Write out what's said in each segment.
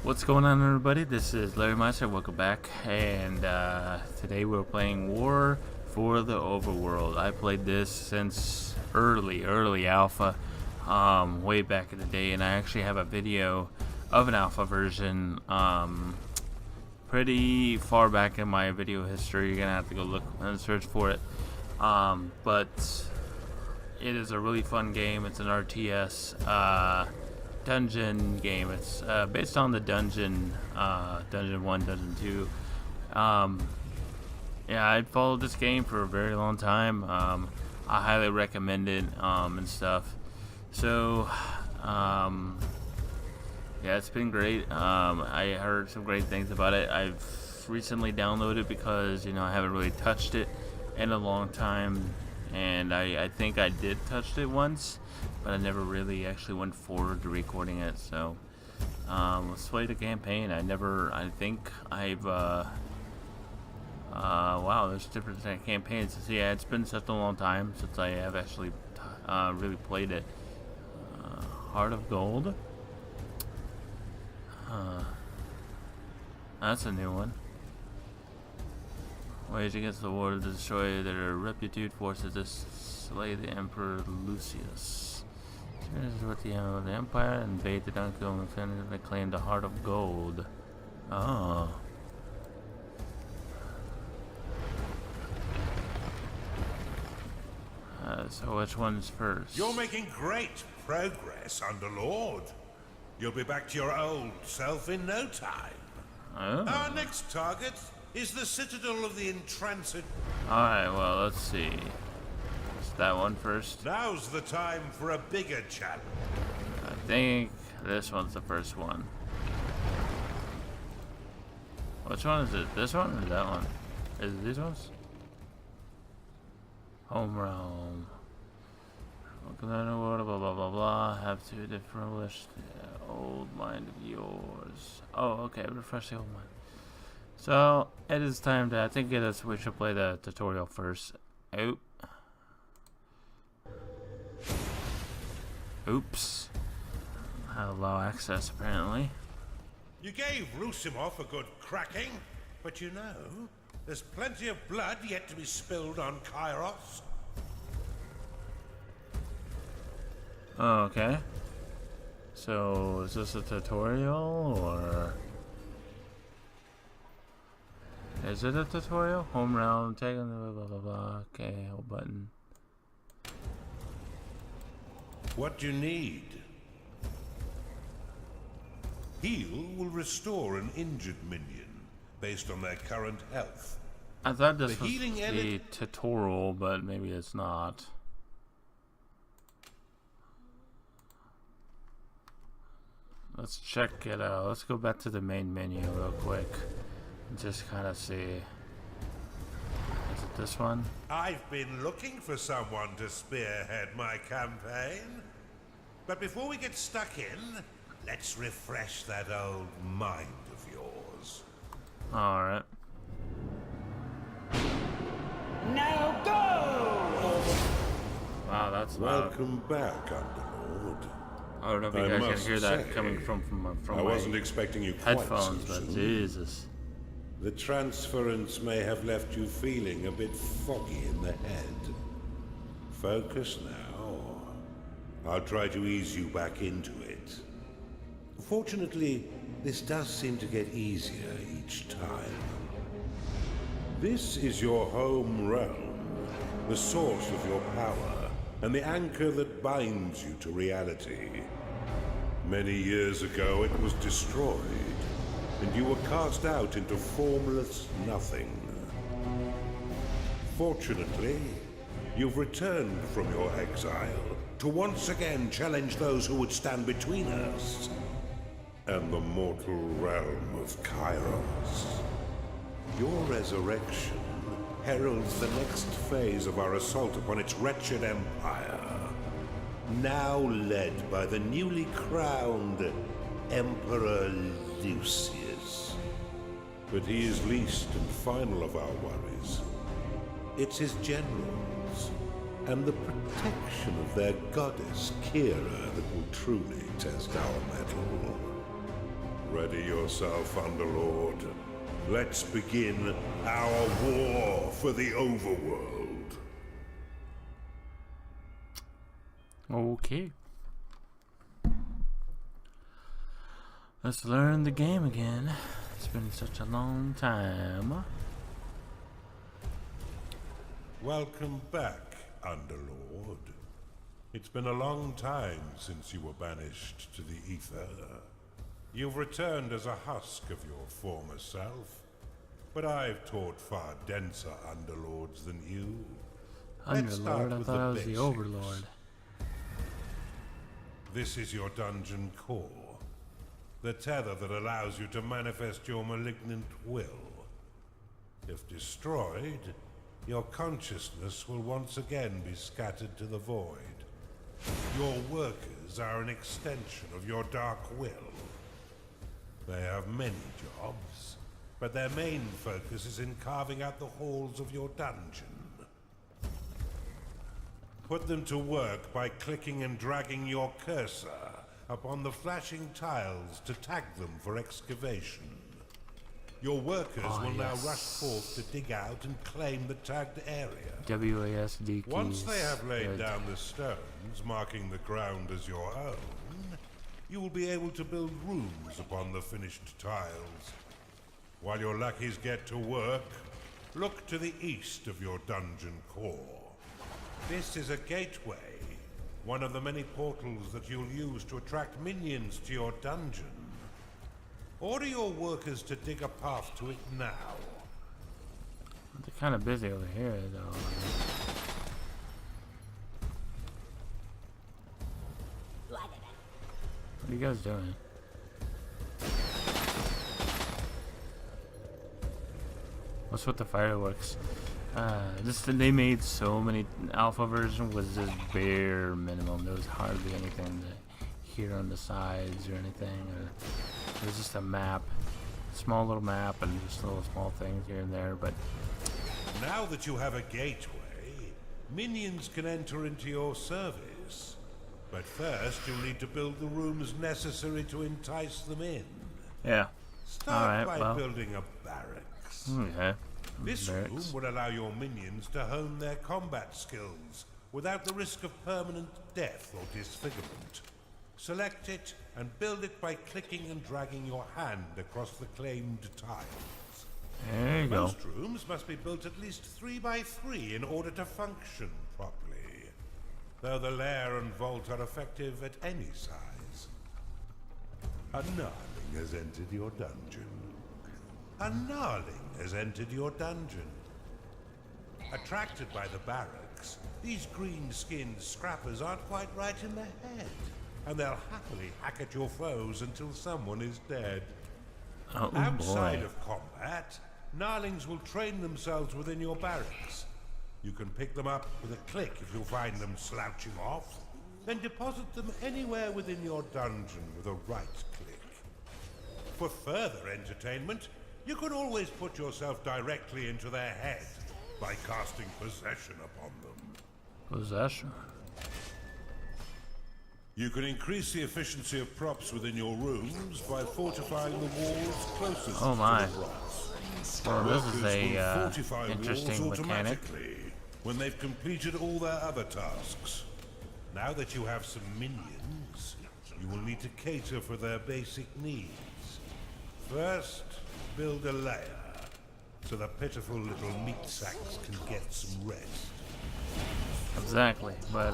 What's going on, everybody? This is LarryMyster. Welcome back, and today we're playing War for the Overworld. I played this since early alpha, way back in the day, and I actually have a video of an alpha version pretty far back in my video history. You're gonna have to go look and search for it, but it is a really fun game. It's an RTS dungeon game. It's based on the dungeon 1, dungeon 2. Yeah, I followed this game for a very long time. I highly recommend it and stuff. So yeah, it's been great. I heard some great things about it. I've recently downloaded because I haven't really touched it in a long time, and I think I did touch it once, but I never really actually went forward to recording it. So let's play the campaign. I think I've wow, there's different campaigns. So yeah, it's been such a long time since I have actually really played it. Heart of Gold, that's a new one. Wage against the war to destroy their reputed forces to slay the Emperor Lucius. This is what the Empire invade the Dunkeld and definitively claim the Heart of Gold. Oh. So which one's first? You're making great progress, Underlord. You'll be back to your old self in no time. Oh. Our next target is the Citadel of the Entranced. Alright, well, let's see. Is that one first? Now's the time for a bigger challenge. I think this one's the first one. Which one is it? This one or that one? Is it these ones? Home realm. Blah blah blah blah blah. Have to refresh the old mind of yours. Oh, okay. Refresh the old mind. So it is time to. I think it is. We should play the tutorial first. Oops. I allow access apparently. You gave Rusimov a good cracking, but there's plenty of blood yet to be spilled on Kairos. Oh, okay. So is this a tutorial or is it a tutorial? Home realm, take on the blah blah blah. Okay, hold button. What do you need? Heal will restore an injured minion based on their current health. I thought this was the tutorial, but maybe it's not. Let's check it out. Let's go back to the main menu real quick and just kind of see. Is it this one? I've been looking for someone to spearhead my campaign. But before we get stuck in, let's refresh that old mind of yours. Alright. Now go! Wow, that's loud. Welcome back, Underlord. I don't know if you guys can hear that coming from I wasn't expecting you quite headphones, so but soon. Jesus. The transference may have left you feeling a bit foggy in the head. Focus now. I'll try to ease you back into it. Fortunately, this does seem to get easier each time. This is your home realm, the source of your power, and the anchor that binds you to reality. Many years ago, it was destroyed, and you were cast out into formless nothing. Fortunately, you've returned from your exile to once again challenge those who would stand between us and the mortal realm of Kairos. Your resurrection heralds the next phase of our assault upon its wretched empire, now led by the newly crowned Emperor Lucius. But he is least and final of our worries. It's his generals and the protection of their goddess Kira that will truly test our mettle. Ready yourself, Underlord. Let's begin our war for the Overworld. Okay. Let's learn the game again. It's been such a long time. Welcome back, Underlord. It's been a long time since you were banished to the Ether. You've returned as a husk of your former self, but I've taught far denser Underlords than you. Let's start Underlord? I with thought I was basics. the Overlord. This is your dungeon core, the tether that allows you to manifest your malignant will. If destroyed, your consciousness will once again be scattered to the void. Your workers are an extension of your dark will. They have many jobs, but their main focus is in carving out the halls of your dungeon. Put them to work by clicking and dragging your cursor upon the flashing tiles to tag them for excavation. Your workers will now rush forth to dig out and claim the tagged area. WASD keys. Once they have laid Good. down the stones, marking the ground as your own, you will be able to build rooms upon the finished tiles. While your lackeys get to work, look to the east of your dungeon core. This is a gateway, one of the many portals that you'll use to attract minions to your dungeon. Order your workers to dig a path to it now. They're kind of busy over here, though. What are you guys doing? What's with the fireworks? They made so many. Alpha version was just bare minimum. There was hardly anything to hear on the sides or anything. It was just a map, small little map, and just little small things here and there. But now that you have a gateway, minions can enter into your service. But first, you'll need to build the rooms necessary to entice them in. yeah, Start alright, by building a barracks. okay. This Barracks. room will allow your minions to hone their combat skills without the risk of permanent death or disfigurement. Select it and build it by clicking and dragging your hand across the claimed tiles. There you go. Most rooms must be built at least 3 by 3 in order to function properly, though the lair and vault are effective at any size. A gnarling has entered your dungeon. A gnarling has entered your dungeon. Attracted by the barracks, these green-skinned scrappers aren't quite right in the head, and they'll happily hack at your foes until someone is dead. Oh Outside boy. of combat, gnarlings will train themselves within your barracks. You can pick them up with a click if you find them slouching off, then deposit them anywhere within your dungeon with a right click. For further entertainment, you can always put yourself directly into their head by casting possession upon them. Possession. You can increase the efficiency of props within your rooms by fortifying the walls closest Oh my. to the props. Well, this is Workers will a fortify interesting walls mechanic. automatically when they've completed all their other tasks. Now that you have some minions, you will need to cater for their basic needs. First, build a lair, so the pitiful little meat sacks can get some rest. Exactly, but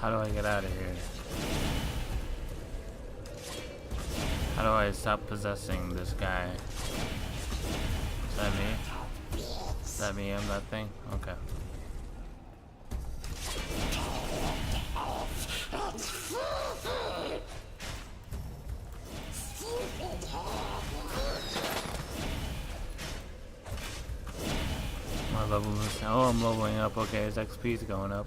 how do I get out of here? How do I stop possessing this guy? Is that me? Is that me? I'm that thing? Okay. My level is, oh, I'm leveling up. Okay, his XP is going up.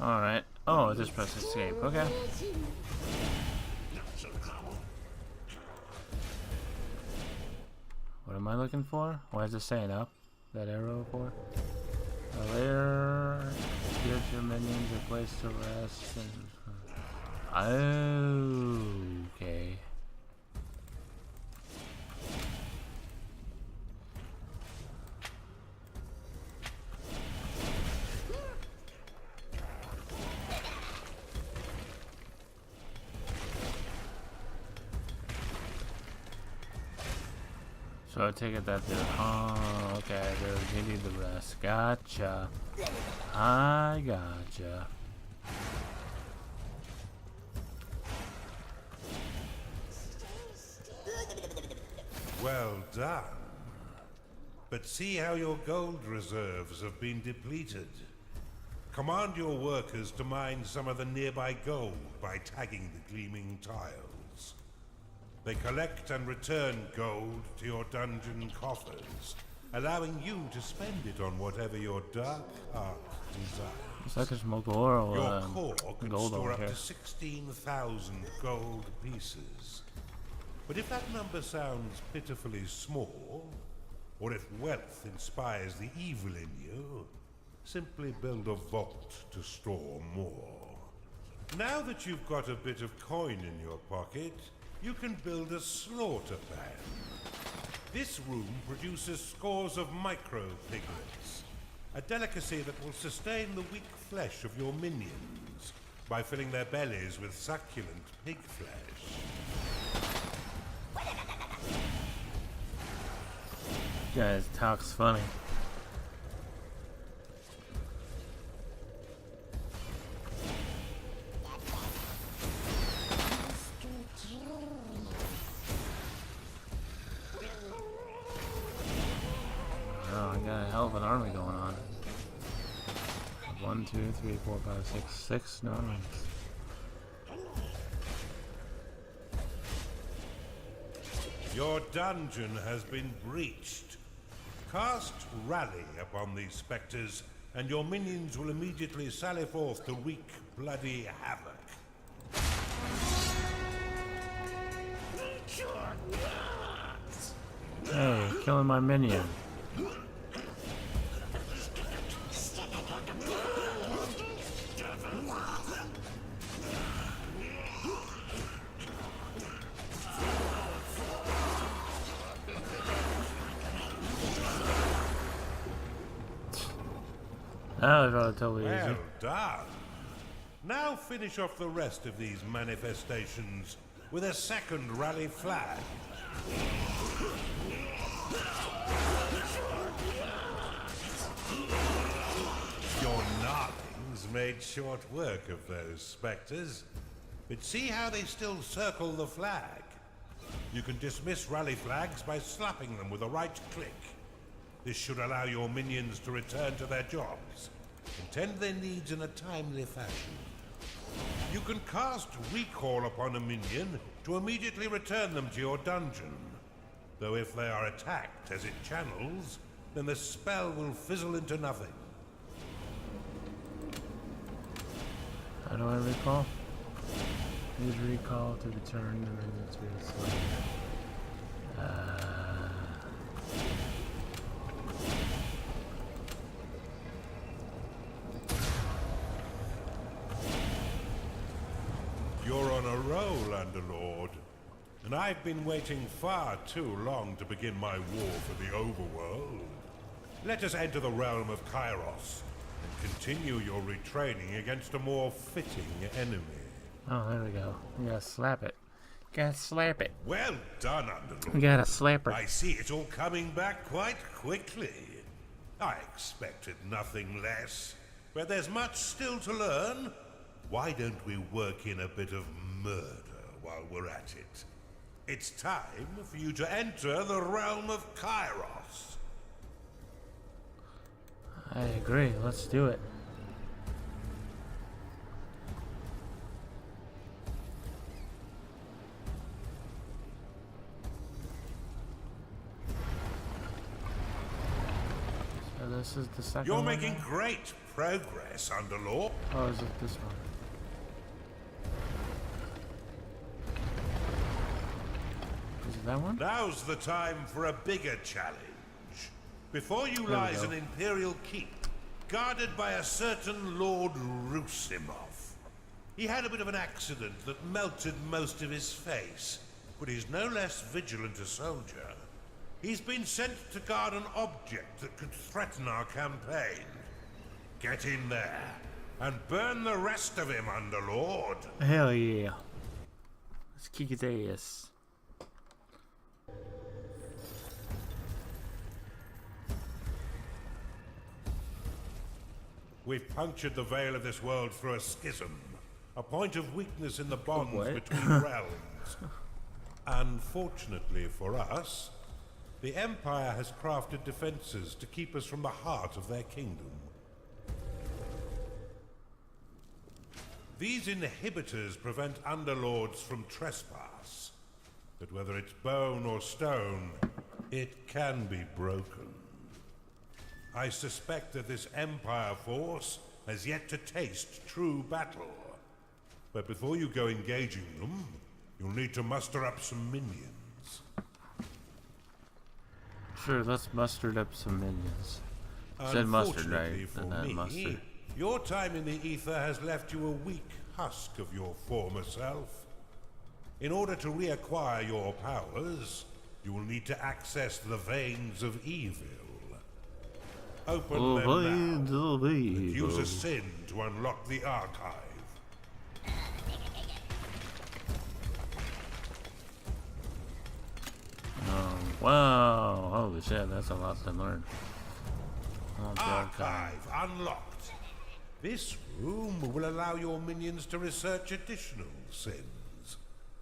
Alright. Oh, just press escape. Okay. What am I looking for? Why is it saying up? That arrow for? your minions are placed to rest. And, okay. So I take it that they're, oh, okay, they need the rest. Gotcha. I gotcha. Well done. But see how your gold reserves have been depleted. Command your workers to mine some of the nearby gold by tagging the gleaming tiles. They collect and return gold to your dungeon coffers, allowing you to spend it on whatever your dark heart desires. It's like a Smogor Your core can gold store over up here. to 16,000 gold pieces. But if that number sounds pitifully small, or if wealth inspires the evil in you, simply build a vault to store more. Now that you've got a bit of coin in your pocket, you can build a slaughter pan. This room produces scores of micro-piglets, a delicacy that will sustain the weak flesh of your minions by filling their bellies with succulent pig flesh. Guys, talks funny. Oh, I got a hell of an army going on. 1, 2, 3, 4, 5, 6, 6 armies. Your dungeon has been breached. Cast Rally upon these spectres, and your minions will immediately sally forth to wreak bloody havoc. Hey, killing my minion. That was relatively easy. Well done. Now finish off the rest of these manifestations with a second rally flag. Your gnarlings made short work of those spectres, but see how they still circle the flag. You can dismiss rally flags by slapping them with a right click. This should allow your minions to return to their jobs and tend their needs in a timely fashion. You can cast Recall upon a minion to immediately return them to your dungeon. Though if they are attacked as it channels, then the spell will fizzle into nothing. How do I recall? Use recall to return the minion to its slave. You're on a roll, Underlord, and I've been waiting far too long to begin my war for the Overworld. Let us enter the realm of Kairos and continue your retraining against a more fitting enemy. Oh, there we go. You gotta slap it. Gotta slap it. Well done, Underlord. You gotta slap her. I see it's all coming back quite quickly. I expected nothing less, but there's much still to learn. Why don't we work in a bit of murder while we're at it? It's time for you to enter the realm of Kairos. I agree. Let's do it. So this is the second You're one making now? great progress, Underlord. Oh, is it this one? Is it that one? Now's the time for a bigger challenge. Before you we lies go. an Imperial keep, guarded by a certain Lord Rusimov. He had a bit of an accident that melted most of his face, but he's no less vigilant a soldier. He's been sent to guard an object that could threaten our campaign. Get in there and burn the rest of him, Underlord. Hell yeah. Let's kick his ass. We've punctured the veil of this world through a schism, a point of weakness in the bonds what? between realms. Unfortunately for us, the Empire has crafted defenses to keep us from the heart of their kingdom. These inhibitors prevent Underlords from trespass, but whether it's bone or stone, it can be broken. I suspect that this Empire force has yet to taste true battle. But before you go engaging them, you'll need to muster up some minions. Sure, let's muster up some minions. Said mustard, right? For And not me, mustard. your time in the ether has left you a weak husk of your former self. In order to reacquire your powers, you will need to access the veins of evil. Open them now, and use a sin to unlock the archive. Oh, wow. Holy shit, that's a lot to learn. Oh, Archive unlocked. This room will allow your minions to research additional sins,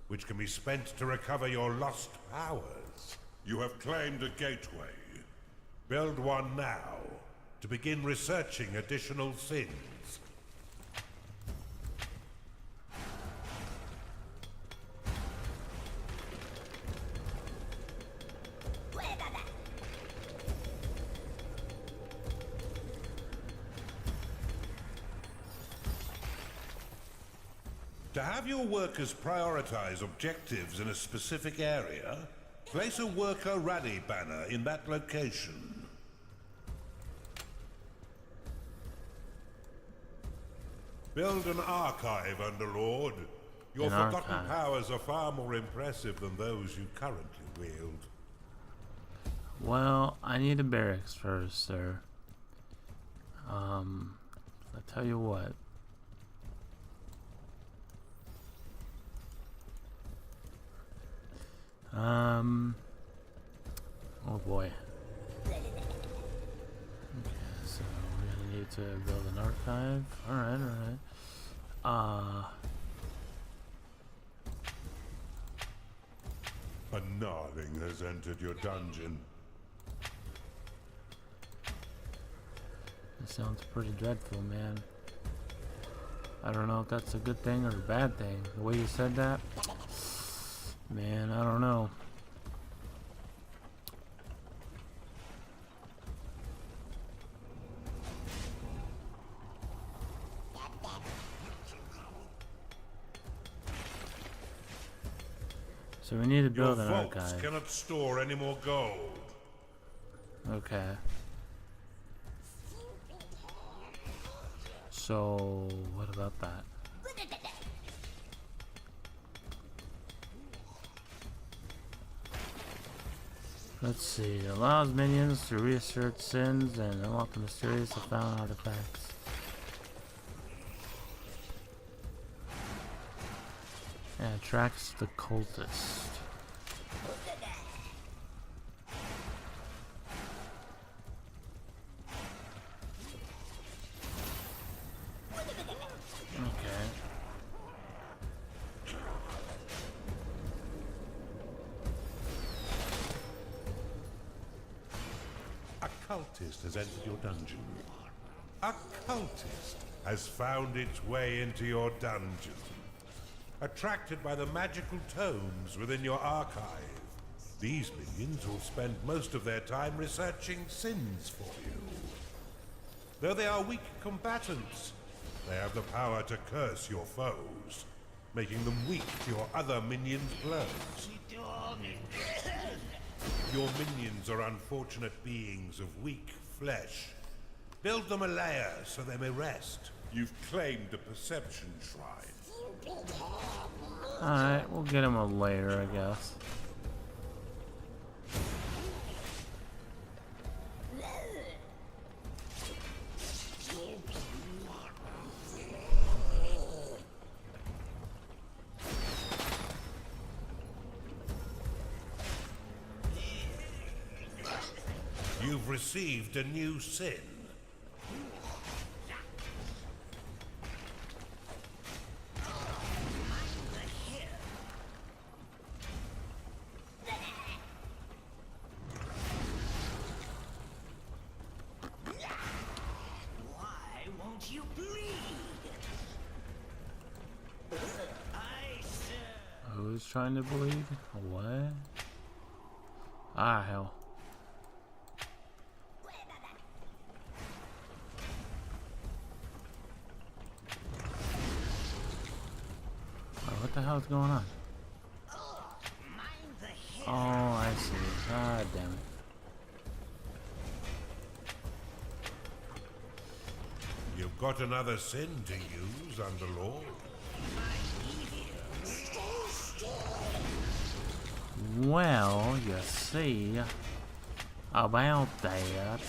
which can be spent to recover your lost powers. You have claimed a gateway. Build one now, to begin researching additional sins. To have your workers prioritize objectives in a specific area, place a worker rally banner in that location. Build an archive, Underlord. Your forgotten powers are far more impressive than those you currently wield. Well, I need a barracks first, sir. I tell you what. Oh boy. So we're gonna need to build an archive. Alright. A gnarling has entered your dungeon. It sounds pretty dreadful, man. I don't know if that's a good thing or a bad thing. The way you said that, man, I don't know. So we need to build an vaults archive. Cannot store any more gold. Okay. So what about that? Let's see. It allows minions to reassert sins and unlock the mysterious and found artifacts. And attracts the cultist. Okay. A cultist has entered your dungeon. A cultist has found its way into your dungeon. Attracted by the magical tomes within your archive, these minions will spend most of their time researching sins for you. Though they are weak combatants, they have the power to curse your foes, making them weak to your other minions' blows. Your minions are unfortunate beings of weak flesh, Build them a lair so they may rest. You've claimed a perception shrine. Alright, we'll get him a lair, I guess. You've received a new sin. Why won't you bleed? Who's trying to bleed? What? Ah, hell. What the hell's going on? Oh, I see. God damn it. You've got another sin to use, Underlord. Well, you see about that.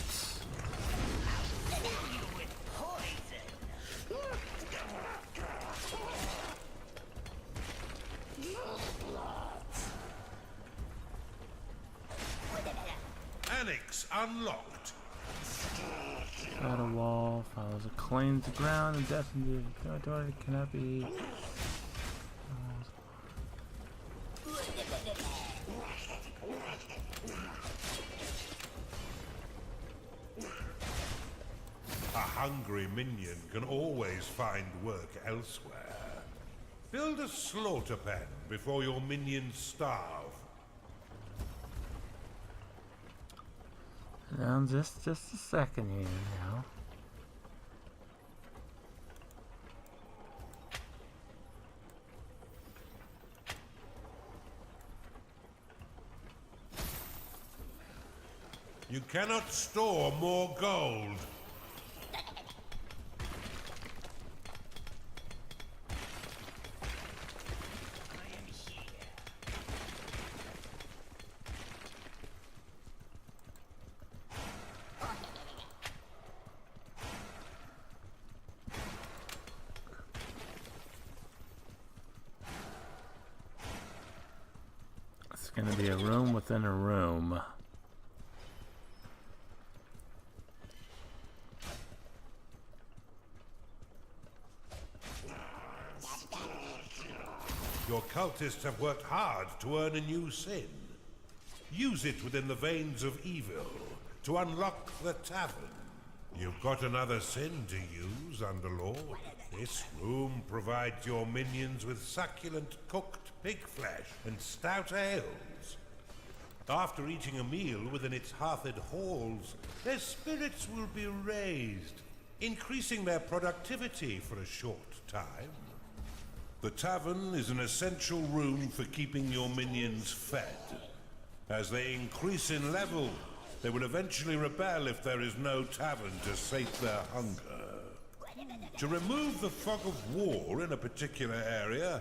Annex unlocked. Got a wall, follows a claim to ground, and definitely authority cannot be. A hungry minion can always find work elsewhere. Build a slaughter pen before your minions starve. Now, just a second here now. You cannot store more gold. It's gonna be a room within a room. Your cultists have worked hard to earn a new sin. Use it within the veins of evil to unlock the tavern. You've got another sin to use, Underlord. This room provides your minions with succulent cooked pig flesh and stout ales. After eating a meal within its hearthed halls, their spirits will be raised, increasing their productivity for a short time. The tavern is an essential room for keeping your minions fed. As they increase in level, they will eventually rebel if there is no tavern to sate their hunger. To remove the fog of war in a particular area,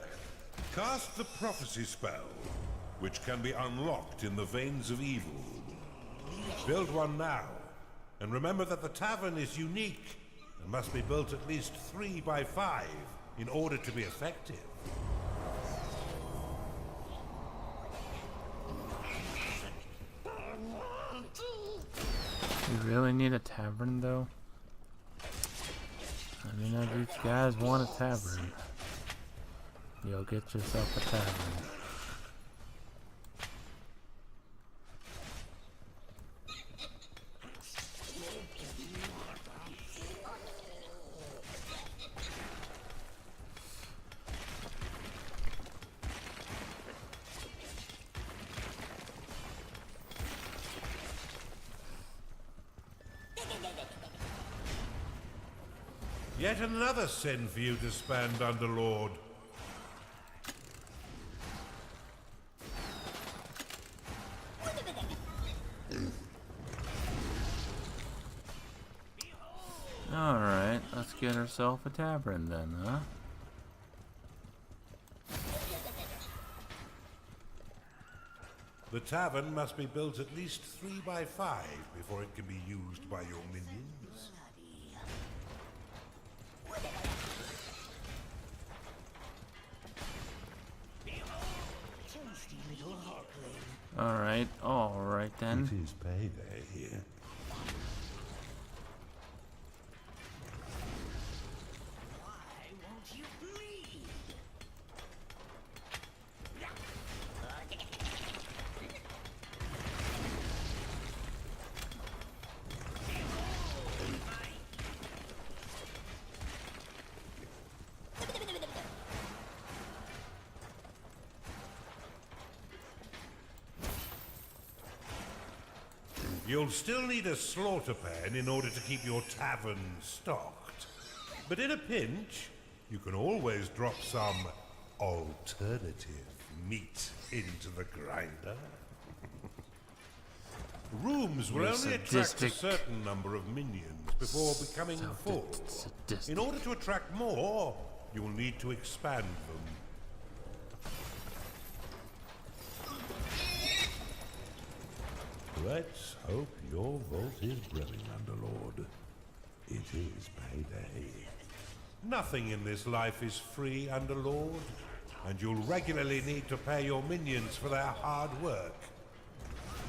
cast the prophecy spell, which can be unlocked in the veins of evil. Build one now, and remember that the tavern is unique and must be built at least 3 by 5 in order to be effective. You really need a tavern, though? I mean, if you guys want a tavern, you'll get yourself a tavern. Yet another sin for you to spend, Underlord. Let's get ourselves a tavern then, huh? The tavern must be built at least 3 by 5 before it can be used by your minions. Tasty little hawkling. Alright then. It is payday here. Why won't you bleed? You'll still need a slaughter pen in order to keep your tavern stocked. But in a pinch, you can always drop some alternative meat into the grinder. Rooms will You're only attract a sadistic. certain number of minions before becoming full. Sadistic. In order to attract more, you'll need to expand them. Let's hope your vault is brimming, Underlord. It is payday. Nothing in this life is free, Underlord, and you'll regularly need to pay your minions for their hard work.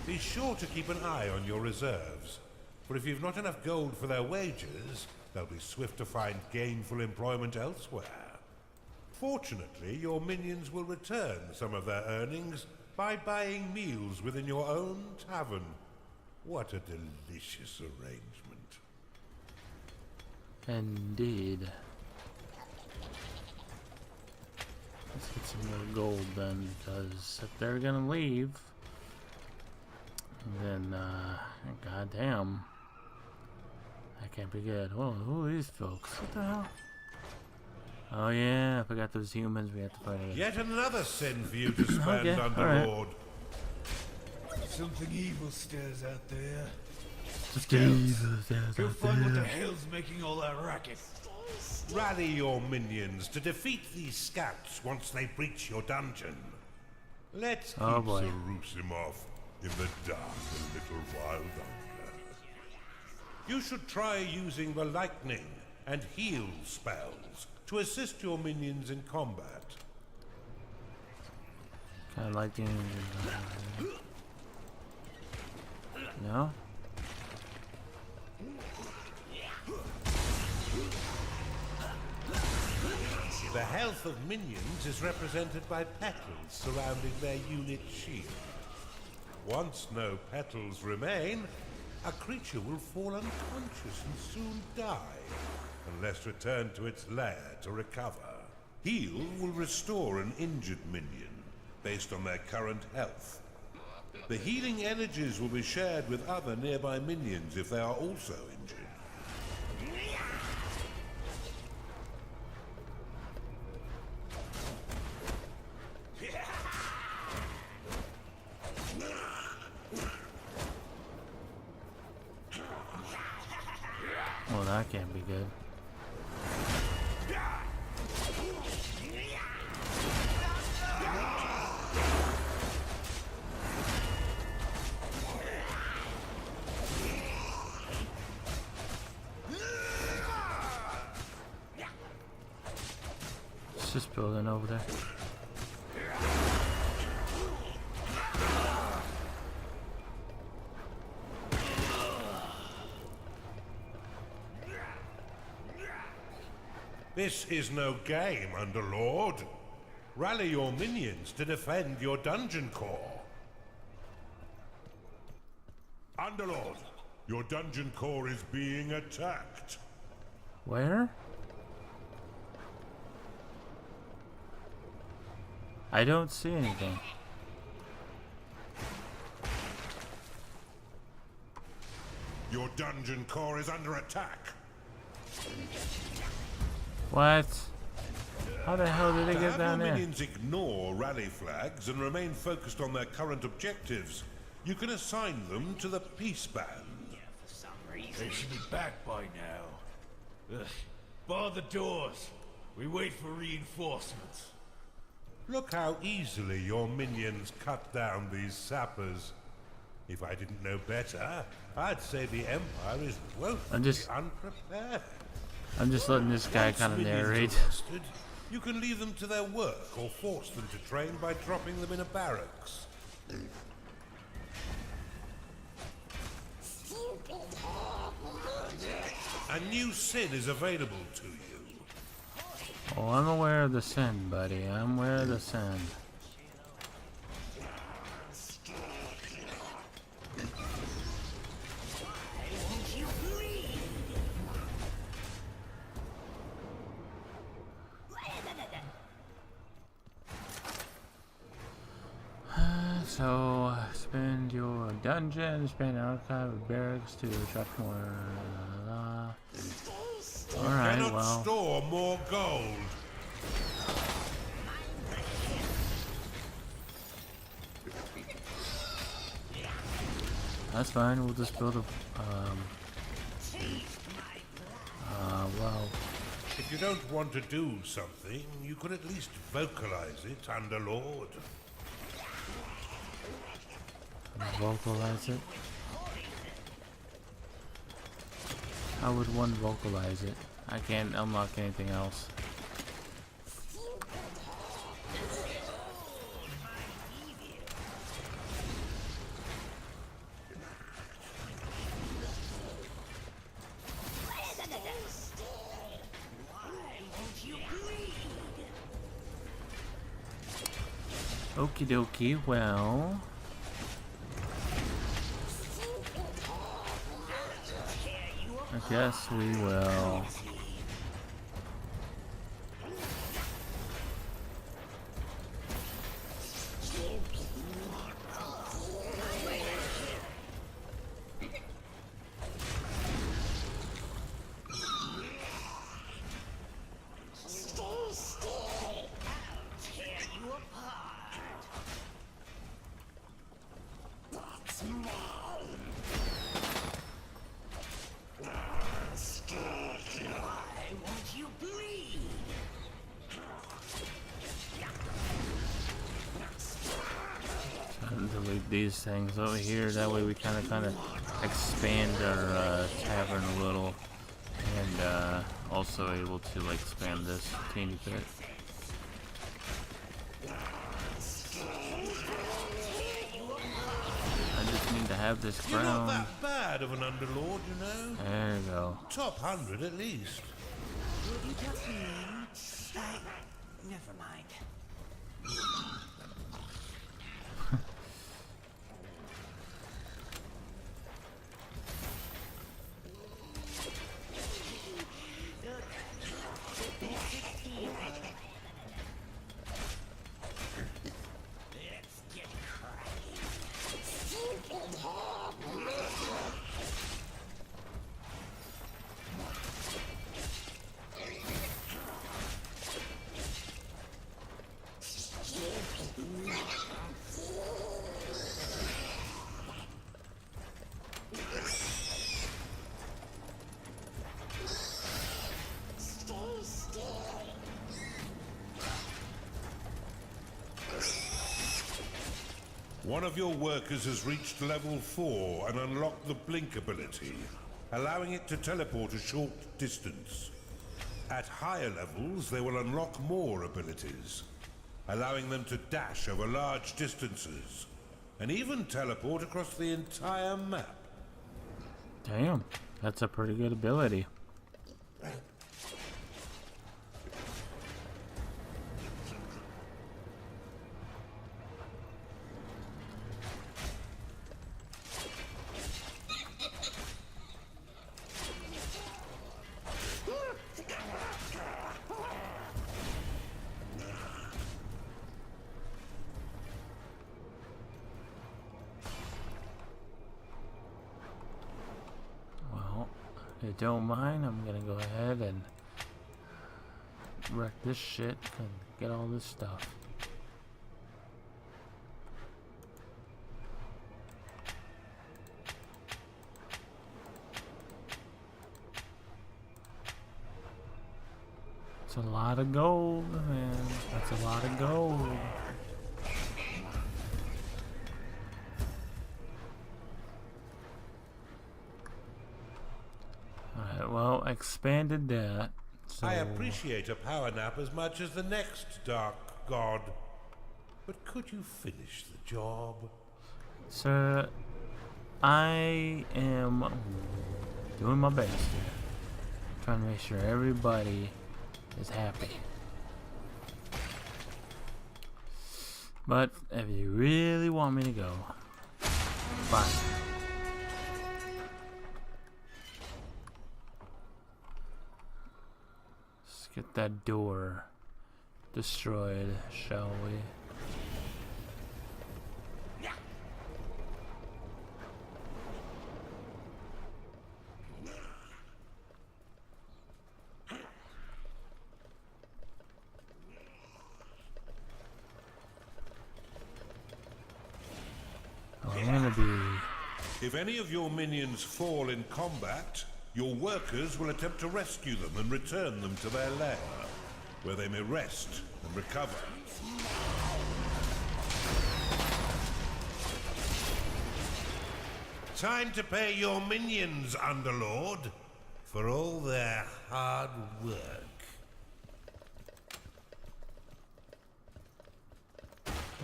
Be sure to keep an eye on your reserves, for if you've not enough gold for their wages, they'll be swift to find gainful employment elsewhere. Fortunately, your minions will return some of their earnings by buying meals within your own tavern. What a delicious arrangement. Indeed. Let's get some more gold then, because if they're gonna leave, then, goddamn, that can't be good. Whoa, who are these folks? What the hell? Oh yeah, I forgot those humans we have to fight against. Yet another sin for you to spend, Okay, Underlord. Something evil stares out there. Jesus, Go find what the hell's making all that racket. Rally your minions to defeat these scouts once they breach your dungeon. Let's keep Oh, boy. Sarusimov in the dark a little while longer. You should try using the lightning and heal spells to assist your minions in combat. Kind of like the no? The health of minions is represented by petals surrounding their unit shield. Once no petals remain, a creature will fall unconscious and soon die, unless returned to its lair to recover. Heal will restore an injured minion, based on their current health. The healing energies will be shared with other nearby minions if they are also injured. Well, that can't be good. It's just building over there. This is no game, Underlord. Rally your minions to defend your dungeon core. Underlord, your dungeon core is being attacked. Where? I don't see anything. Your dungeon core is under attack. What? How the hell did they To get have down your there? minions ignore rally flags and remain focused on their current objectives, you can assign them to the peace band. For some reason. They should be back by now. Ugh, Bar the doors. We wait for reinforcements. Look how easily your minions cut down these sappers. If I didn't know better, I'd say the Empire is woefully unprepared. I'm just letting this guy Once kind of minions are narrate. rested, you can leave them to their work or force them to train by dropping them in a barracks. A new sin is available to you. Oh, I'm aware of the sin, buddy. I'm aware of the sin. So, spend your dungeon, spend archive of barracks to attract more. Alright, Cannot well. store more gold. That's fine, we'll just build a. Well. If you don't want to do something, you could at least vocalize it, Underlord. Vocalize it? How would one vocalize it? I can't unlock anything else. Okie dokie, well. I guess we will. Delete these things over here. That way we kind of expand our tavern a little, and also able to like expand this teeny bit. I just need to have this You're not crown. that bad of an Underlord, you know. There you go. Top 100 at least. Would you just mean? Never mind. One of your workers has reached level 4 and unlocked the blink ability, allowing it to teleport a short distance. At higher levels, they will unlock more abilities, allowing them to dash over large distances, and even teleport across the entire map. Damn, that's a pretty good ability. If you don't mind, I'm gonna go ahead and wreck this shit and get all this stuff. That's a lot of gold, man. That's a lot of gold. Alright, well, expanded that. So I appreciate a power nap as much as the next dark god. But could you finish the job? sir, I am doing my best here. Trying to make sure everybody is happy. But if you really want me to go, fine. Let's get that door destroyed, shall we? I'm gonna be... If any of your minions fall in combat, your workers will attempt to rescue them and return them to their lair, where they may rest and recover. Time to pay your minions, Underlord, for all their hard work.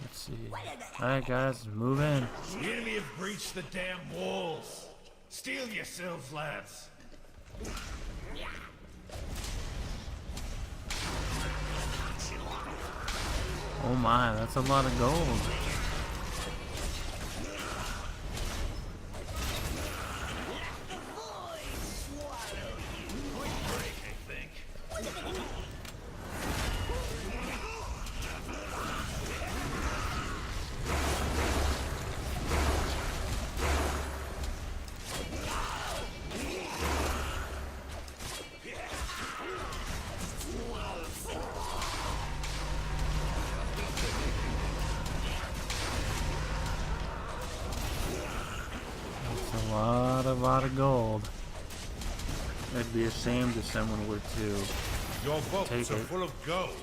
Let's see. Alright guys, move in. The enemy have breached the damn walls. Steel yourselves, lads. Oh my, that's a lot of gold. Lot of gold. It'd be a shame if someone were to Your vaults take are it. full of gold.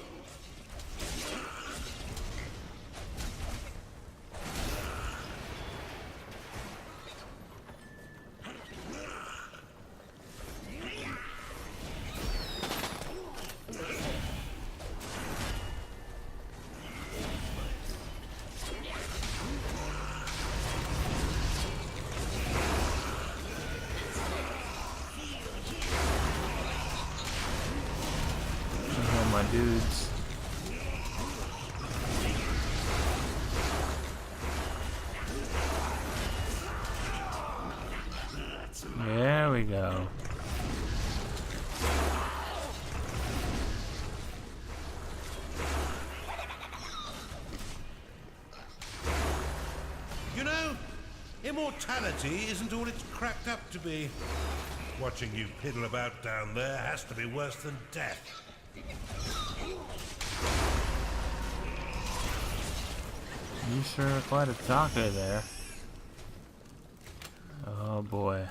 My dudes. There we go. You know, immortality isn't all it's cracked up to be. Watching you piddle about down there has to be worse than death. You sure are quite a talker there. Oh boy.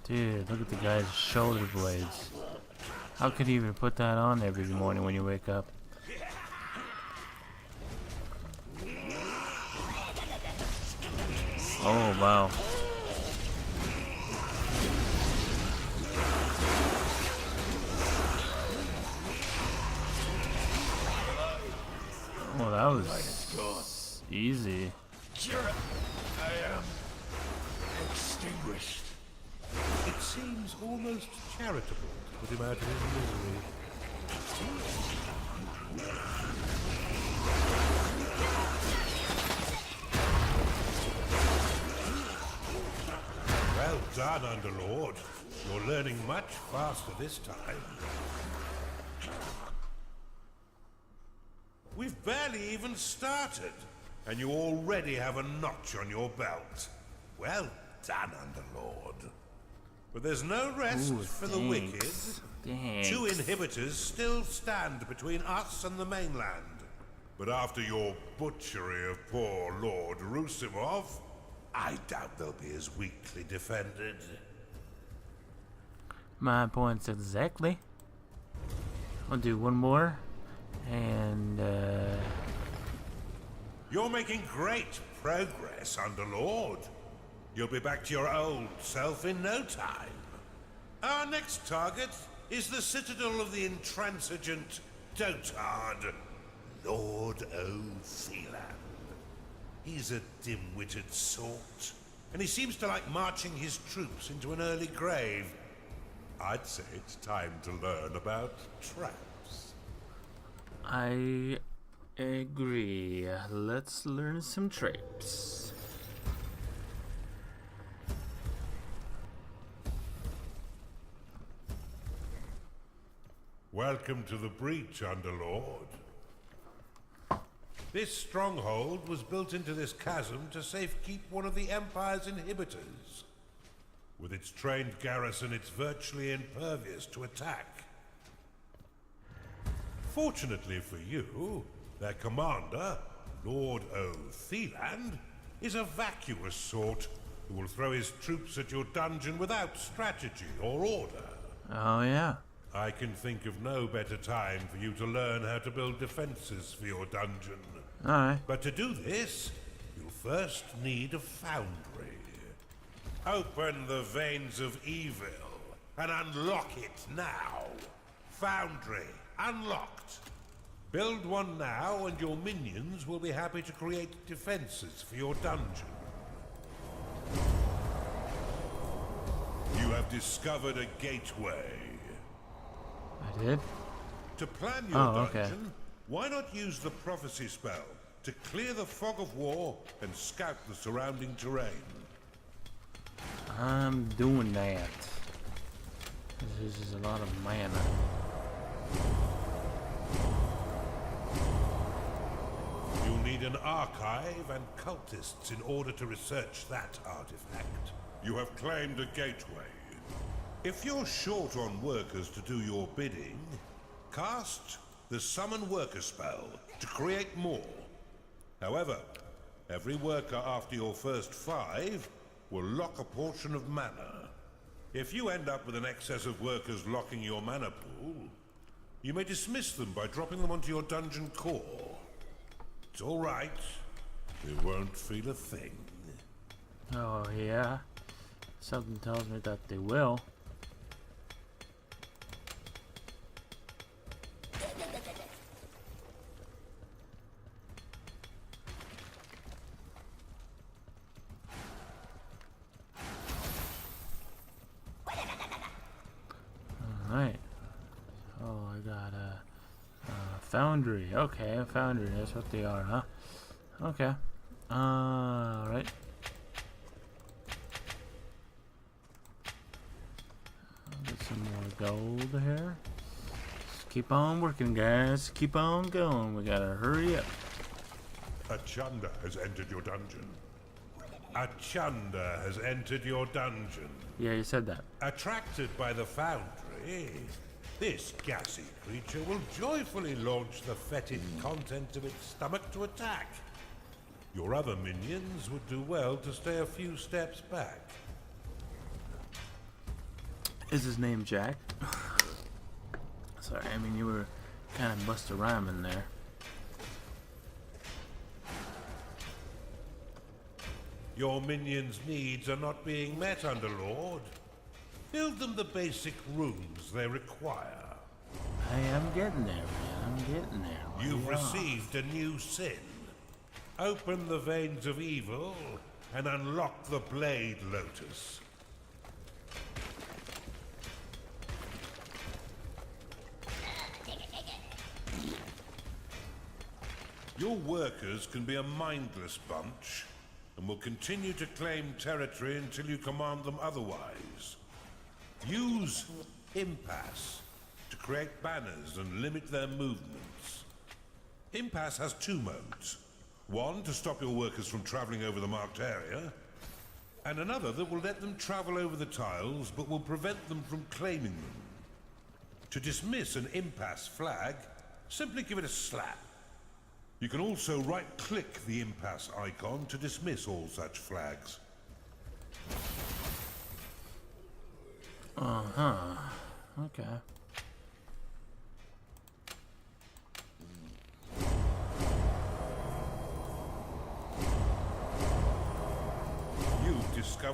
Dude, look at the guy's shoulder blades. How could he even put that on every morning when you wake up? Oh wow. Well, that was easy. I am extinguished. It seems almost charitable to put him out of his misery. Well done, Underlord. You're learning much faster this time. We've barely even started, and you already have a notch on your belt. Well done, Underlord. But there's no rest Ooh, for the wicked. Thanks. 2 inhibitors still stand between us and the mainland. But after your butchery of poor Lord Rusimov, I doubt they'll be as weakly defended. My points exactly. I'll do one more, and You're making great progress, Underlord. You'll be back to your old self in no time. Our next target is the citadel of the intransigent dotard, Lord O'Thelan. He's a dim-witted sort, and he seems to like marching his troops into an early grave. I'd say it's time to learn about traps. I agree. Let's learn some traps. Welcome to the breach, Underlord. This stronghold was built into this chasm to safekeep one of the Empire's inhibitors. With its trained garrison, it's virtually impervious to attack. Fortunately for you, their commander, Lord O'Thelan, is a vacuous sort who will throw his troops at your dungeon without strategy or order. Oh yeah. I can think of no better time for you to learn how to build defenses for your dungeon. Alright. But to do this, you'll first need a foundry. Open the veins of evil and unlock it now. Foundry unlocked. Build one now and your minions will be happy to create defenses for your dungeon. You have discovered a gateway. I did? To plan your dungeon, why not use the prophecy spell to clear the fog of war and scout the surrounding terrain? I'm doing that. This is a lot of mana. You'll need an archive and cultists in order to research that artifact. You have claimed a gateway. If you're short on workers to do your bidding, cast the Summon Worker spell to create more. However, every worker after your first 5 will lock a portion of mana. If you end up with an excess of workers locking your mana pool, you may dismiss them by dropping them onto your dungeon core. It's all right. They won't feel a thing. Oh yeah. Something tells me that they will. Alright. Oh, I got a foundry. Okay, a foundry. That's what they are, huh? Okay. Alright. Get some more gold here. Just keep on working, guys. Keep on going. We gotta hurry up. A Chunda has entered your dungeon. A Chunda has entered your dungeon. Yeah, you said that. Attracted by the foundry, this gassy creature will joyfully launch the fetid contents of its stomach to attack. Your other minions would do well to stay a few steps back. Is his name Jack? Sorry, I mean, you were kind of bust a rhyme in there. Your minions' needs are not being met, Underlord. Build them the basic rooms they require. I am getting there, man. I'm getting there. You've received a new sin. Open the veins of evil and unlock the Blade Lotus. Your workers can be a mindless bunch, and will continue to claim territory until you command them otherwise. Use Impasse to create banners and limit their movements. Impasse has 2 modes. One to stop your workers from traveling over the marked area, and another that will let them travel over the tiles but will prevent them from claiming them. To dismiss an Impasse flag, simply give it a slap. You can also right-click the Impasse icon to dismiss all such flags. Uh-huh. Okay.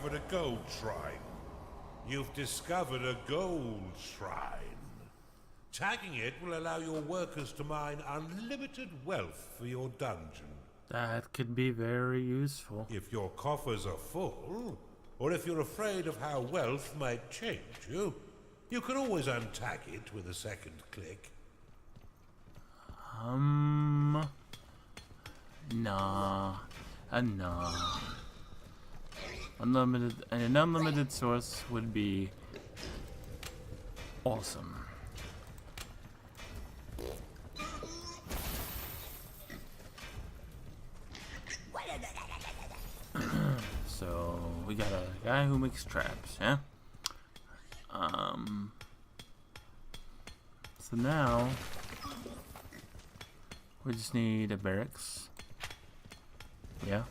discovered a gold shrine. You've discovered a gold shrine. Tagging it will allow your workers to mine unlimited wealth for your dungeon. That could be very useful. If your coffers are full, or if you're afraid of how wealth might change you, you can always untag it with a second click. Nah. Nah. An unlimited source would be awesome. So we got a guy who makes traps, yeah? So now we just need a barracks. Yeah.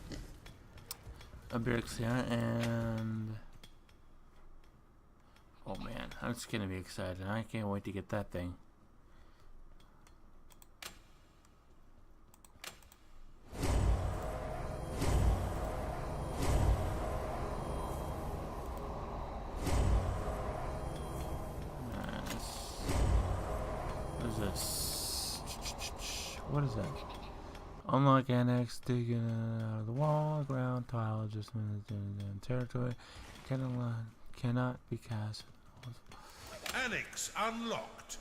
A barracks, yeah, and oh man, I'm just gonna be excited. I can't wait to get that thing. What is that? Unlock annex, digging out of the wall, ground, tile, adjustment in territory. Cannot be cast. Annex unlocked.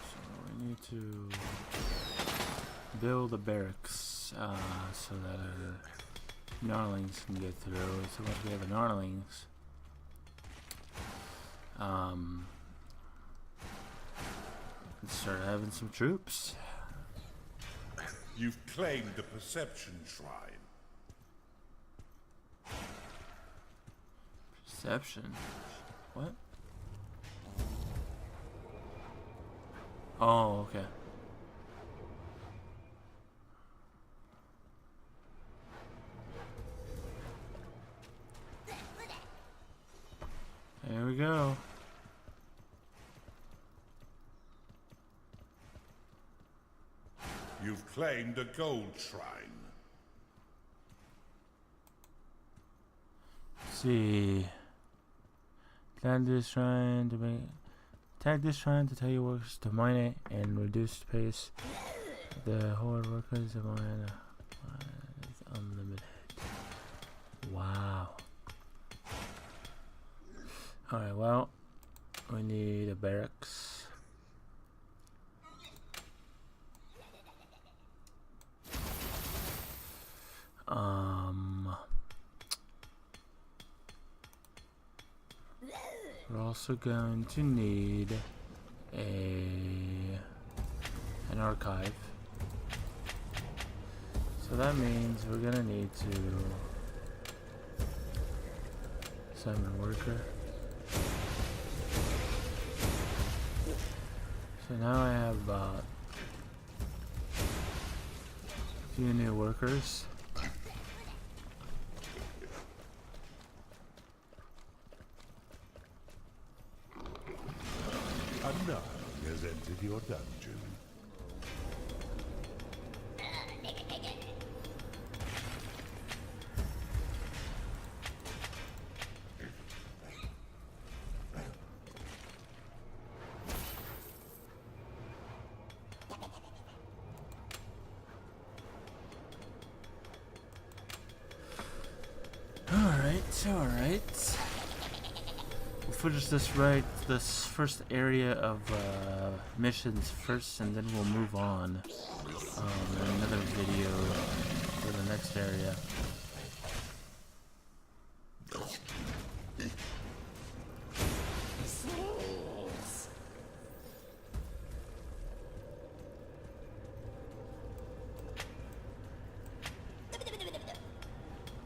So we need to build a barracks so that our Gnarlings can get through. So once we have the Gnarlings, we can start having some troops. You've claimed the perception shrine. Perception? What? Oh, okay. There we go. You've claimed a gold shrine. Let's see. Tag this shrine to tell your workers to mine it and reduce the pace. The horde workers of mine is unlimited. Wow. Alright, well, we need a barracks. We're also going to need an archive. So that means we're gonna need to summon a worker. So now I have about a few new workers. A nun has entered your dungeon. Alright. We'll finish this first area of missions first, and then we'll move on in another video for the next area.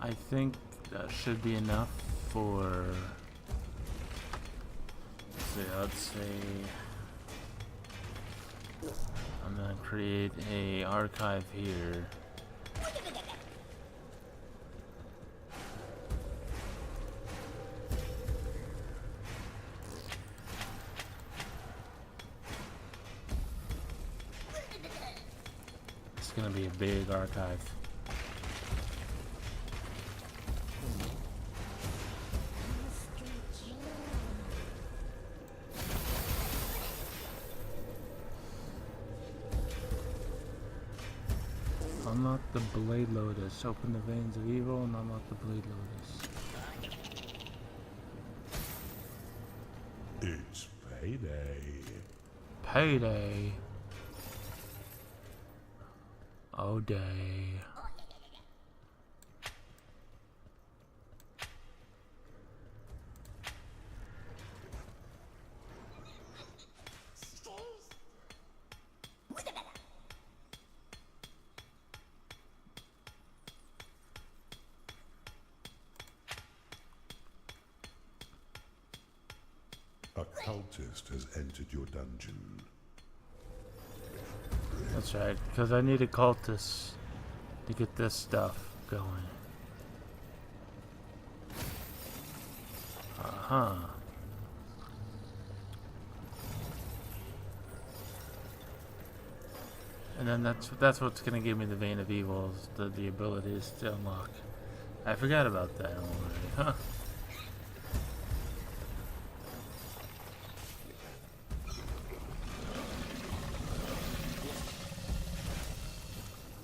I think that should be enough for, let's say I'm gonna create a archive here. gonna be a big archive. Unlock the Blade Lotus. Open the Veins of Evil and unlock the Blade Lotus. It's payday. Payday. Oh day. A cultist has entered your dungeon. That's right, because I need a cultist to get this stuff going. Uh-huh. And then that's what's gonna give me the Vein of Evil, is the abilities to unlock. I forgot about that already, huh?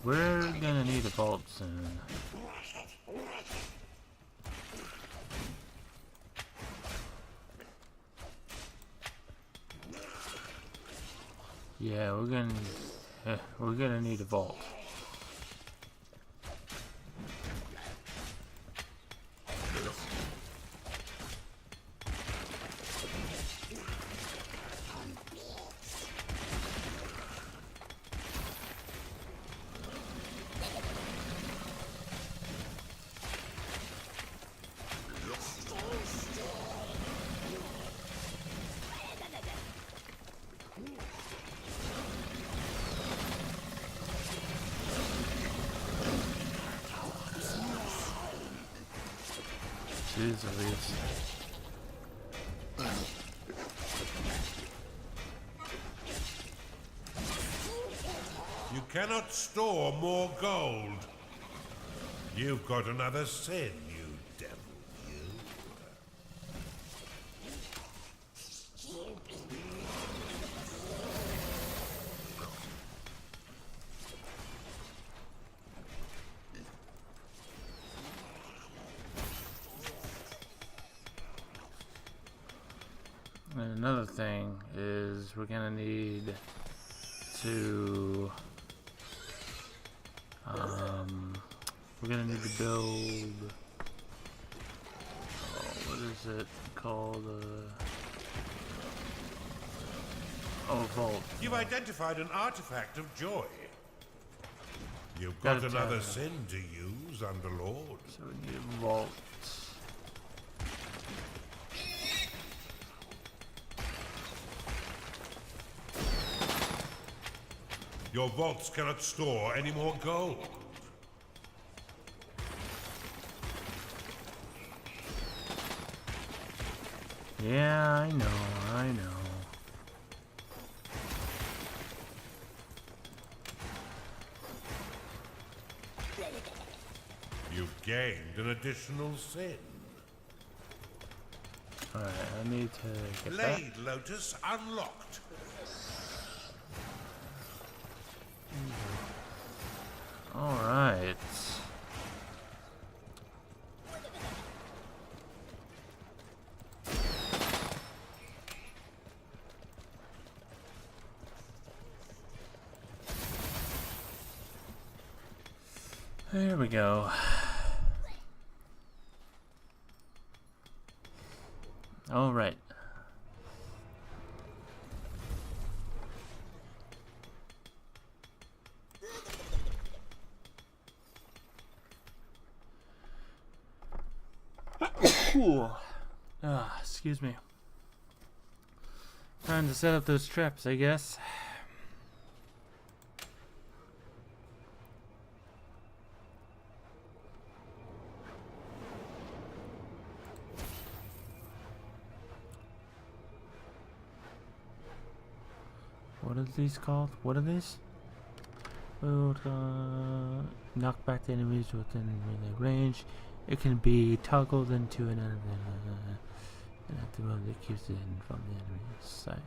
We're gonna need a vault soon. Yeah, we're gonna need a vault. Jeez Louise. You cannot store more gold. You've got another sin, you devil, you. And another thing is we're gonna need to build, what is it called, vault. You've identified an artifact of joy. You've Gotta got another tell sin to use, Underlord. So we need a vault. Your vaults cannot store any more gold. Yeah, I know, I know. You've gained an additional sin. Alright, I need to get Blade Lotus unlocked. that. Alright. There we go. All right. Excuse me. Trying to set up those traps, I guess. What are these called? What are these? will knock back the enemies within melee range. It can be toggled into an active mode that keeps it hidden from the enemy's sight.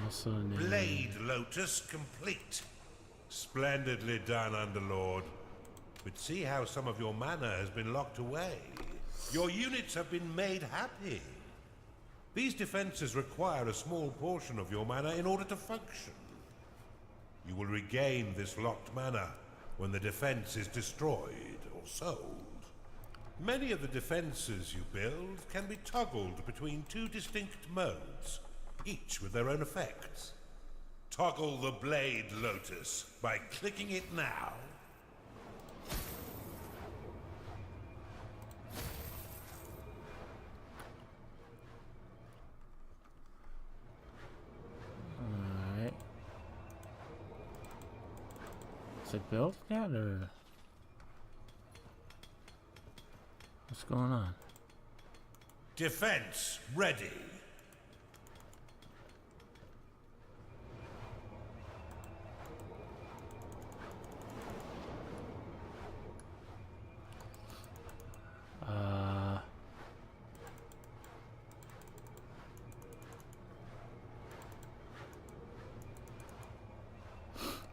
Also named Blade Lotus complete. Splendidly done, Underlord. But see how some of your mana has been locked away. Your units have been made happy. These defenses require a small portion of your mana in order to function. You will regain this locked mana when the defense is destroyed or sold. Many of the defenses you build can be toggled between two distinct modes, each with their own effects. Toggle the Blade Lotus by clicking it now. Alright. Is it built yet or what's going on? Defense ready.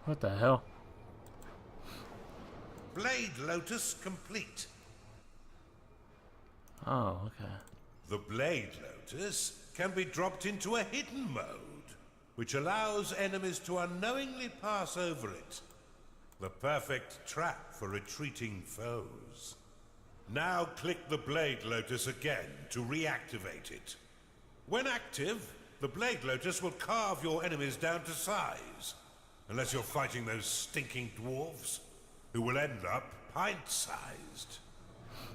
What the hell? Blade Lotus complete. Oh, okay. The Blade Lotus can be dropped into a hidden mode, which allows enemies to unknowingly pass over it. The perfect trap for retreating foes. Now click the Blade Lotus again to reactivate it. When active, the Blade Lotus will carve your enemies down to size. Unless you're fighting those stinking dwarves, who will end up pint-sized.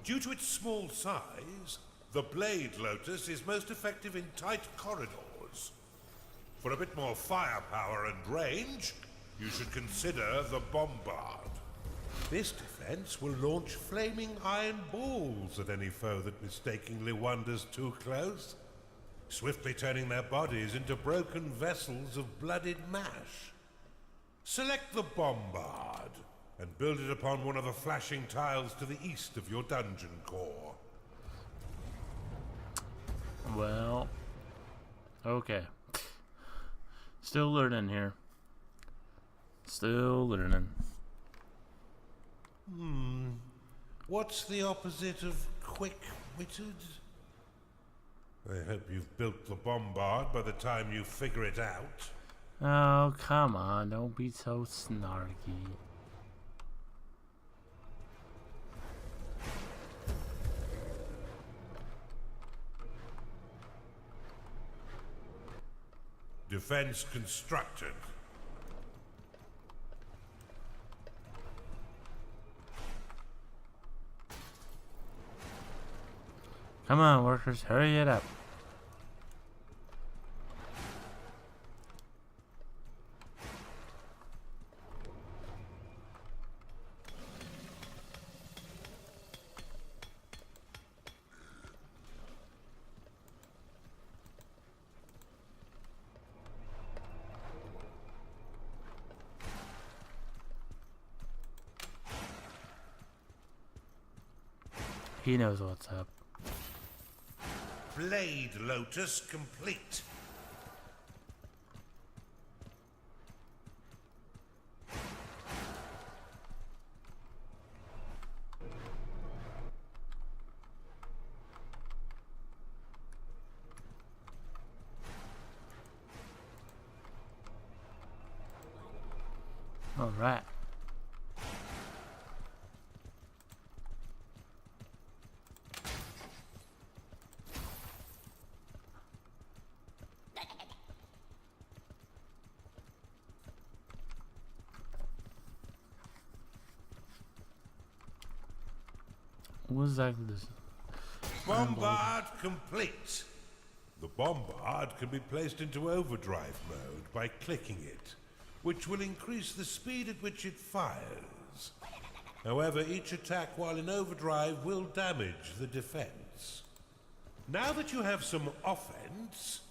Due to its small size, the Blade Lotus is most effective in tight corridors. For a bit more firepower and range, you should consider the Bombard. This defense will launch flaming iron balls at any foe that mistakenly wanders too close, swiftly turning their bodies into broken vessels of blooded mash. Select the Bombard and build it upon one of the flashing tiles to the east of your dungeon core. Well, okay. Still learning here. Still learning. What's the opposite of quick-witted? I hope you've built the Bombard by the time you figure it out. Oh, come on. Don't be so snarky. Defense constructed. Come on, workers. Hurry it up. He knows what's up. Blade Lotus complete. All right. What exactly this? Bombard complete. The Bombard can be placed into overdrive mode by clicking it, which will increase the speed at which it fires. However, each attack while in overdrive will damage the defense. Now that you have some offense,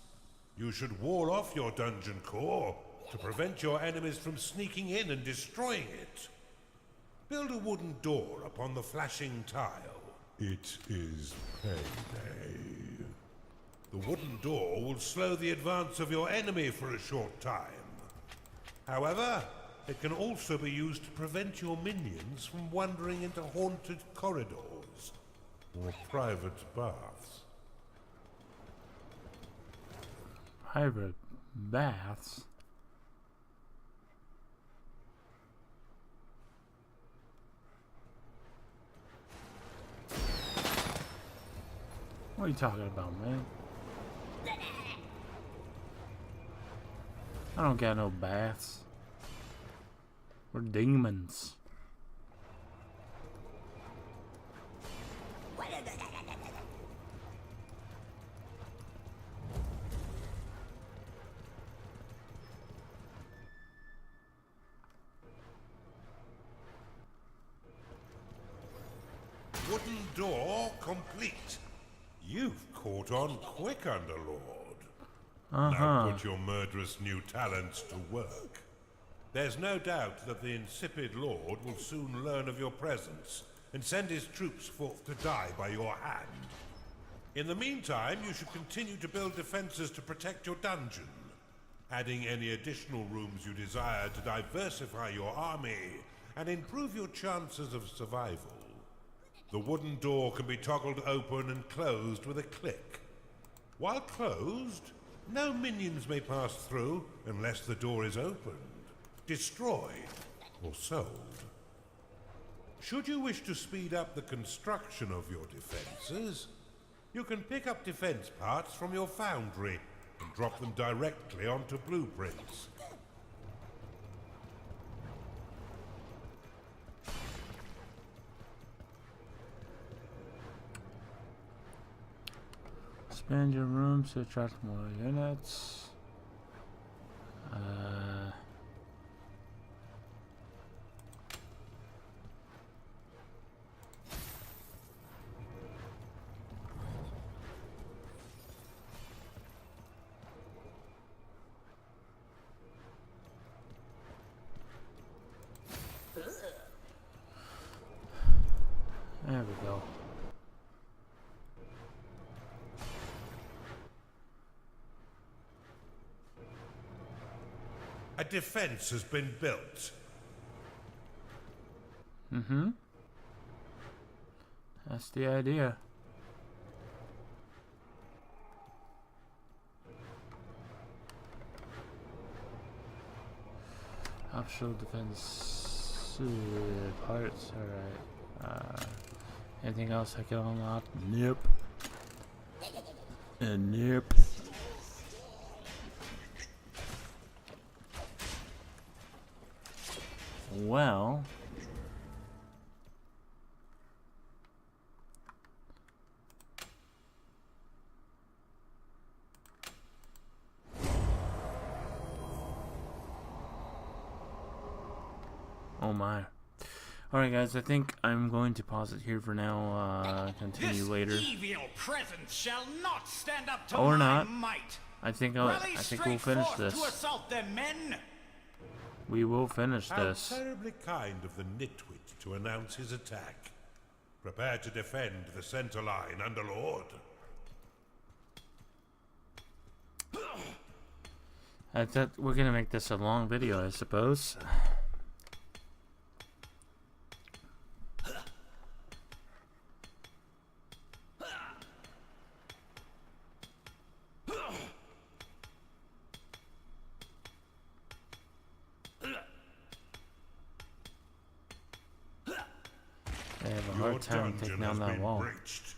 you should wall off your dungeon core to prevent your enemies from sneaking in and destroying it. Build a wooden door upon the flashing tile. It is payday. The wooden door will slow the advance of your enemy for a short time. However, it can also be used to prevent your minions from wandering into haunted corridors or private baths. Private baths? What are you talking about, man? I don't got no baths. We're demons. Wooden door complete. You've caught on quick, Underlord. Now put your murderous new talents to work. There's no doubt that the insipid Lord will soon learn of your presence and send his troops forth to die by your hand. In the meantime, you should continue to build defenses to protect your dungeon, adding any additional rooms you desire to diversify your army and improve your chances of survival. The wooden door can be toggled open and closed with a click. While closed, no minions may pass through unless the door is opened, destroyed, or sold. Should you wish to speed up the construction of your defenses, you can pick up defense parts from your foundry and drop them directly onto blueprints. Expand your rooms to attract more units. There we go. A defense has been built. That's the idea. Optional defense parts, alright. Anything else I can unlock? Nope. And nope. Well, oh my. Alright guys, I think I'm going to pause it here for now, continue This later. evil presence shall not stand up to Or my not. might. I think Rally we'll straight finish forth this. to assault them, men. We will finish How this. terribly kind of the nitwit to announce his attack. Prepare to defend the center line, Underlord. I thought we're gonna make this a long video, I suppose. I have a hard time taking down that wall. Breached.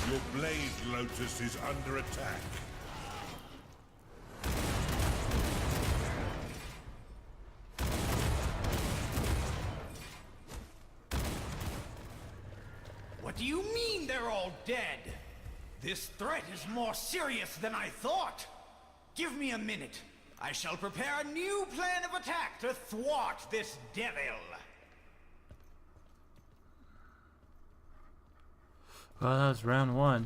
Your blade lotus is under attack. dead. This threat is more serious than I thought. Give me a minute. I shall prepare a new plan of attack to thwart this devil. Well, that was round 1.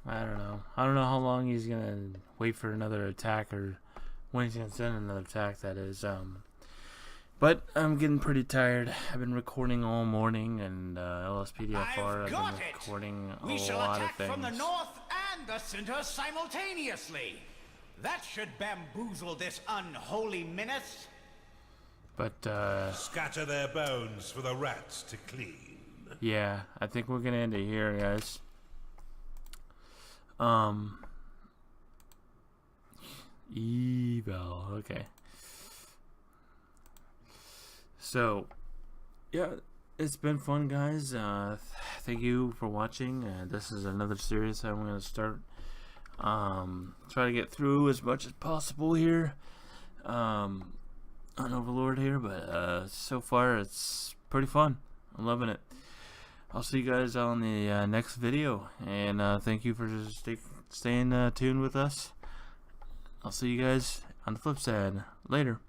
I don't know. I don't know how long he's gonna wait for another attack, or when he's gonna send another attack, that is. But I'm getting pretty tired. I've been recording all morning, and LSPDFR, I've been recording a lot of things. From the north and the center simultaneously. That should bamboozle this unholy menace. But Scatter their bones for the rats to clean. yeah, I think we're gonna end it here, guys. Evil. Okay. So, yeah, it's been fun, guys. Thank you for watching. This is another series I'm going to start. Try to get through as much as possible here on Overlord here, but so far it's pretty fun. I'm loving it. I'll see you guys on the next video, and thank you for just staying tuned with us. I'll see you guys on the flip side. Later.